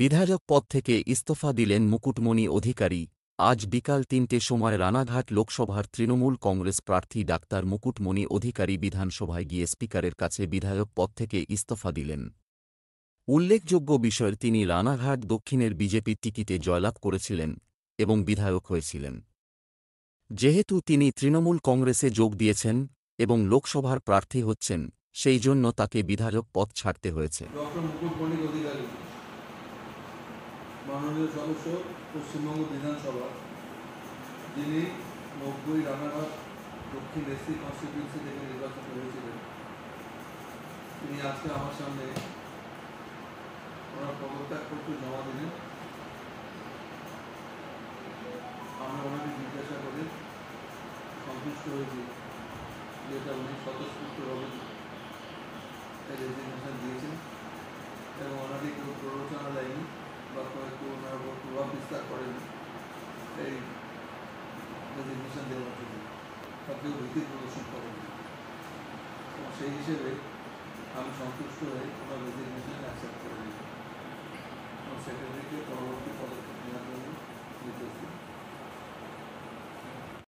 বিধায়ক পদ থেকে ইস্তফা দিলেন মুকুটমণি অধিকারী। আজ বিকাল ৩টের সময় রানাঘাট লোকসভার তৃণমূল কংগ্রেস প্রার্থী ডাক্তার মুকুটমণি অধিকারী বিধানসভায় গিয়ে স্পিকারের কাছে বিধায়ক পদ থেকে ইস্তফা দিলেন। উল্লেখযোগ্য বিষয়, তিনি রানাঘাট দক্ষিণের বিজেপির টিকিটে জয়লাভ করেছিলেন এবং বিধায়ক হয়েছিলেন। যেহেতু তিনি তৃণমূল কংগ্রেসে যোগ দিয়েছেন এবং লোকসভার প্রার্থী হচ্ছেন, সেই জন্য তাকে বিধায়ক পদ ছাড়তে হয়েছে। ডক্টর মুকুটমণি অধিকারী, মাননীয় সদস্য পশ্চিমবঙ্গ বিধানসভা, যিনি 90 রানাঘাট দক্ষিণ এসসি কনস্টিটিউয়েন্সি থেকে নির্বাচিত হয়েছিলেন, তিনি আজকে আমার সামনে ওনার পদত্যাগপত্র জমা দিলেন। আমরা ওনাকে জিজ্ঞাসা করে সন্তুষ্ট হয়েছি যেটা উনি স্বতঃস্ফূর্তভাবে রেজিগনেশন দিয়েছেন এবং ওনাকে কেউ প্ররোচনা দেয়নি বা কেউ ওনার উপর প্রভাব বিস্তার করেনি এই রেজিগনেশন দেওয়ার জন্য, বা কেউ ভীতি প্রদর্শন করেনি। এবং সেই হিসেবে আমি সন্তুষ্ট হয়ে ওনার রেজিগনেশন অ্যাকসেপ্ট করে নিই এবং সেক্রেটারিকে পরবর্তী পদক্ষেপ নেওয়ার জন্য নির্দেশ দিই।